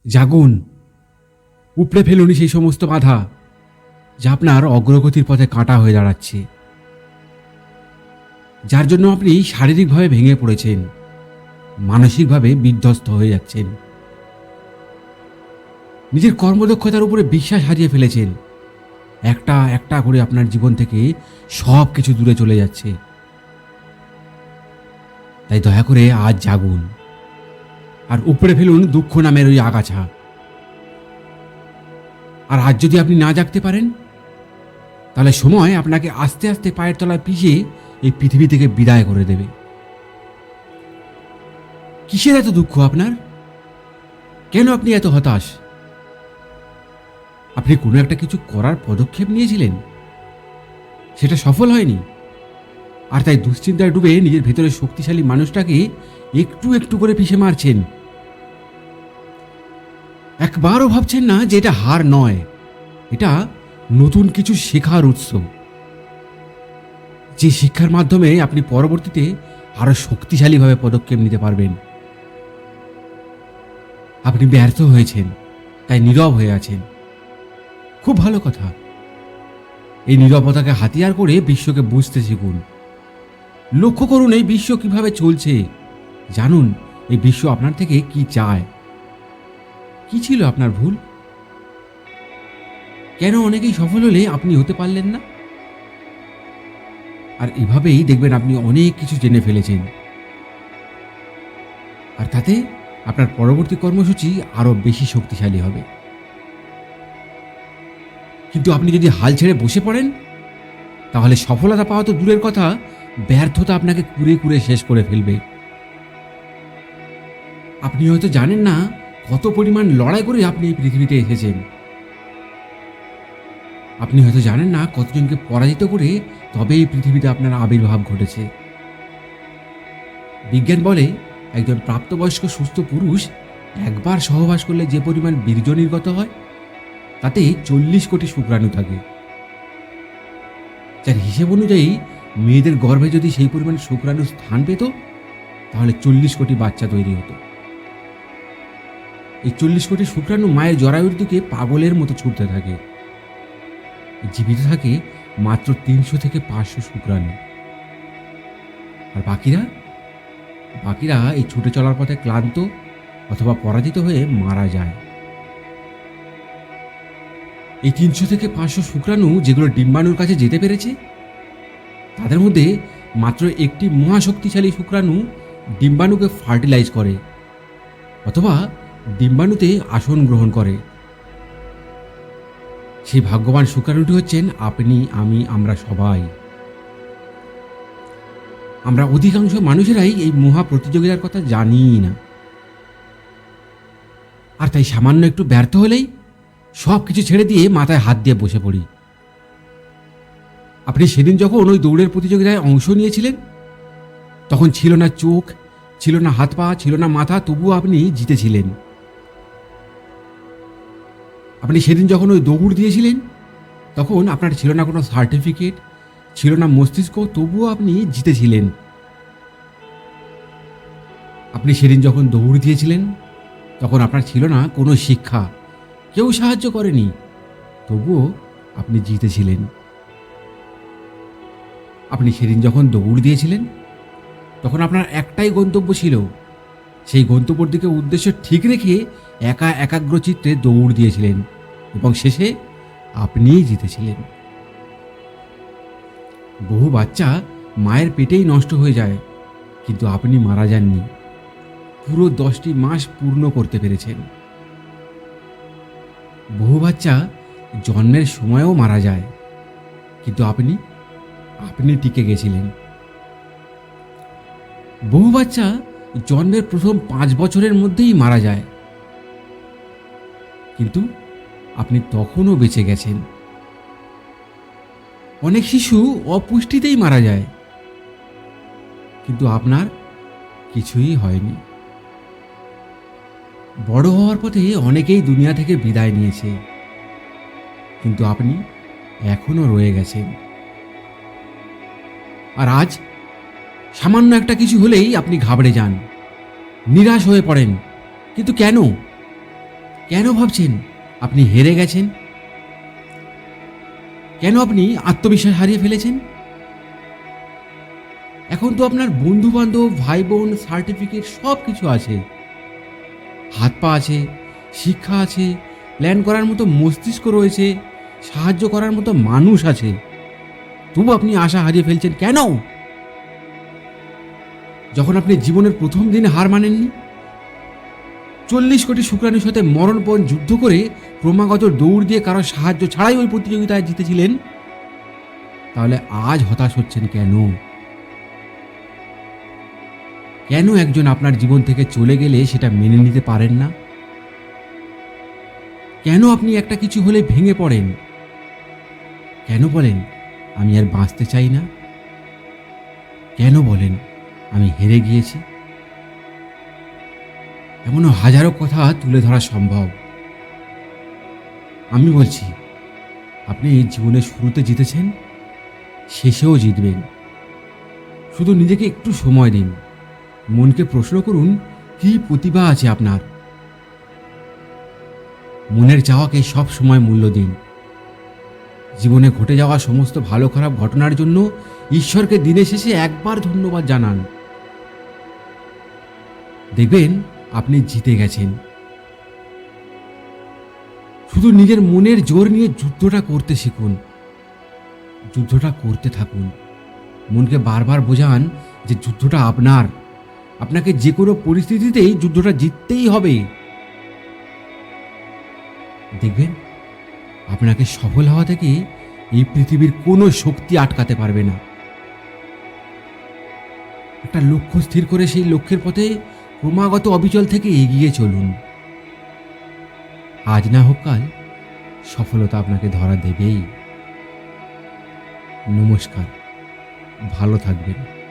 জাগুন, উপড়ে ফেলুন সেই সমস্ত বাধা যা আপনার অগ্রগতির পথে কাঁটা হয়ে দাঁড়াচ্ছে, যার জন্য আপনি শারীরিকভাবে ভেঙে পড়েছেন, মানসিকভাবে বিধ্বস্ত হয়ে যাচ্ছেন, নিজের কর্মদক্ষতার উপরে বিশ্বাস হারিয়ে ফেলেছেন। একটা একটা করে আপনার জীবন থেকে সব কিছু দূরে চলে যাচ্ছে। তাই দয়া করে আজ জাগুন আর উপড়ে ফেলুন দুঃখ নামের ওই আগাছা। আর আজ যদি আপনি না জাগতে পারেন, তাহলে সময় আপনাকে আস্তে আস্তে পায়ের তলায় পিষে এই পৃথিবী থেকে বিদায় করে দেবে। কিসের এত দুঃখ আপনার? কেন আপনি এত হতাশ? আপনি কোনো একটা কিছু করার পদক্ষেপ নিয়েছিলেন, সেটা সফল হয়নি, আর তাই দুশ্চিন্তায় ডুবে নিজের ভেতরে শক্তিশালী মানুষটাকে একটু একটু করে পিষে মারছেন। একবারও ভাবছেন না যে এটা হার নয়, এটা নতুন কিছু শেখার উৎস, যে শিক্ষার মাধ্যমে আপনি পরবর্তীতে আরো শক্তিশালীভাবে পদক্ষেপ নিতে পারবেন। আপনি ব্যর্থ হয়েছেন, তাই নীরব হয়ে আছেন। খুব ভালো কথা। এই নীরবতাকে হাতিয়ার করে বিশ্বকে বুঝতে শিখুন। লক্ষ্য করুন এই বিশ্ব কিভাবে চলছে। জানুন এই বিশ্ব আপনার থেকে কি চায়। কি ছিল আপনার ভুল? কেন অনেকেই সফল হলে আপনি হতে পারলেন না? আর এভাবেই দেখবেন আপনি অনেক কিছু জেনে ফেলেছেন, আর তাতে আপনার পরবর্তী কর্মসূচি আরো বেশি শক্তিশালী হবে। কিন্তু আপনি যদি হাল ছেড়ে বসে পড়েন, তাহলে সফলতা পাওয়া তো দূরের কথা, ব্যর্থতা আপনাকে কুরে কুরে শেষ করে ফেলবে। আপনি হয়তো জানেন না কত পরিমাণ লড়াই করে আপনি এই পৃথিবীতে এসেছেন। আপনি হয়তো জানেন না কতজনকে পরাজিত করে তবে এই পৃথিবীতে আপনার আবির্ভাব ঘটেছে। বিজ্ঞান বলে একজন প্রাপ্তবয়স্ক সুস্থ পুরুষ একবার সহবাস করলে যে পরিমাণ বীর্য নির্গত হয়, তাতে 40 কোটি শুক্রাণু থাকে। যার হিসেব অনুযায়ী মেয়েদের গর্ভে যদি সেই পরিমাণ শুক্রাণু স্থান পেত, তাহলে 40 কোটি বাচ্চা তৈরি হতো। এই 40 কোটি শুক্রাণু মায়ের জরায়ুর দিকে পাগলের মতো ছুটতে থাকে। জীবিত থাকে মাত্র 300 থেকে 500 শুক্রাণু। আর বাকিরা বাকিরা এই ছুটে চলার পথে ক্লান্ত অথবা পরাজিত হয়ে মারা যায়। এই 300 থেকে 500 শুক্রাণু যেগুলো ডিম্বাণুর কাছে যেতে পেরেছে, তাদের মধ্যে মাত্র একটি মহাশক্তিশালী শুক্রাণু ডিম্বাণুকে ফার্টিলাইজ করে অথবা ডিম্বাণুতে আসন গ্রহণ করে। সেই ভাগ্যবান শুক্রাণুটি হচ্ছেন আপনি, আমি, আমরা সবাই। আমরা অধিকাংশ মানুষেরাই এই মহা প্রতিযোগিতার কথা জানিই না, আর তাই সামান্য একটু ব্যর্থ হলেই সব কিছু ছেড়ে দিয়ে মাথায় হাত দিয়ে বসে পড়ি। আপনি সেদিন যখন ওই দৌড়ের প্রতিযোগিতায় অংশ নিয়েছিলেন, তখন ছিল না চোখ, ছিল না হাত পা, ছিল না মাথা, তবুও আপনি জিতেছিলেন। আপনি সেদিন যখন ওই দৌড় দিয়েছিলেন, তখন আপনার ছিল না কোনো সার্টিফিকেট, ছিল না মস্তিষ্ক, তবুও আপনি জিতেছিলেন। আপনি সেদিন যখন দৌড় দিয়েছিলেন, তখন আপনার ছিল না কোনো শিক্ষা, কেউ সাহায্য করেনি, তবুও আপনি জিতেছিলেন। আপনি সেদিন যখন দৌড় দিয়েছিলেন, তখন আপনার একটাই গন্তব্য ছিল, সেই গন্তব্যের দিকে উদ্দেশ্য ঠিক রেখে একা একাগ্রচিত্তে দৌড় দিয়েছিলেন এবং শেষে আপনিই জিতেছিলেন। বহু বাচ্চা মায়ের পেটেই নষ্ট হয়ে যায়, কিন্তু আপনি মারা যাননি, পুরো 10টি মাস পূর্ণ করতে পেরেছেন। বহু বাচ্চা জন্মের সময়ও মারা যায়, কিন্তু আপনি টিকে গেছিলেন। বহু বাচ্চা জন্মের প্রথম 5 বছরের মধ্যেই মারা যায়, কিন্তু আপনি তখনও বেঁচে গেছেন। অনেক শিশু অপুষ্টিতেই মারা যায়, কিন্তু আপনার কিছুই হয়নি। বড় হওয়ার পথে অনেকেই দুনিয়া থেকে বিদায় নিয়েছে, কিন্তু আপনি এখনো রয়ে গেছেন। আর আজ সামান্য একটা কিছু হলেই আপনি ঘাবড়ে যান, নিরাশ হয়ে পড়েন। কিন্তু কেন? কেন ভাবছেন আপনি হেরে গেছেন? কেন আপনি আত্মবিশ্বাস হারিয়ে ফেলেছেন? এখন তো আপনার বন্ধু বান্ধব, ভাই বোন, সার্টিফিকেট সব কিছু আছে, হাত পা আছে, শিক্ষা আছে, প্ল্যান করার মতো মস্তিষ্ক রয়েছে, সাহায্য করার মতো মানুষ আছে। তবু আপনি আশা হারিয়ে ফেলছেন কেন? যখন আপনি জীবনের প্রথম দিনে হার মানেননি, 40 কোটি শুক্রাণুর সাথে মরণপণ যুদ্ধ করে ক্রমাগত দৌড় দিয়ে কারো সাহায্য ছাড়াই ওই প্রতিযোগিতায় জিতেছিলেন, তাহলে আজ হতাশ হচ্ছেন কেন? কেন একজন আপনার জীবন থেকে চলে গেলে সেটা মেনে নিতে পারেন না? কেন আপনি একটা কিছু হলে ভেঙে পড়েন? কেন বলেন আমি আর বাঁচতে চাই না? কেন বলেন আমি হেরে গিয়েছি? এমনও হাজারো কথা তুলে ধরা সম্ভব। আমি বলছি, আপনি জীবনের শুরুতে জিতেছেন, শেষেও জিতবেন। শুধু নিজেকে একটু সময় দিন, মনকে প্রশ্ন করুন কী প্রতিভা আছে আপনার। মনের চাওয়াকে সব সময় মূল্য দিন। জীবনে ঘটে যাওয়া সমস্ত ভালো খারাপ ঘটনার জন্য ঈশ্বরকে দিনের শেষে একবার ধন্যবাদ জানান। দেখবেন আপনি জিতে গেছেন। শুধু নিজের মনের জোর নিয়ে যুদ্ধটা করতে শিখুন, যুদ্ধটা করতে থাকুন। মনকে বারবার বোঝান যে যুদ্ধটা আপনার, আপনাকে যে কোনো পরিস্থিতিতেই যুদ্ধটা জিততেই হবে। দেখবেন আপনাকে সফল হওয়া থেকে এই পৃথিবীর কোনো শক্তি আটকাতে পারবে না। একটা লক্ষ্য স্থির করে সেই লক্ষ্যের পথে ক্রমাগত অবিচল থেকে এগিয়ে চলুন। আজ না হোক কাল সফলতা আপনাকে ধরা দেবেই। নমস্কার, ভালো থাকবেন।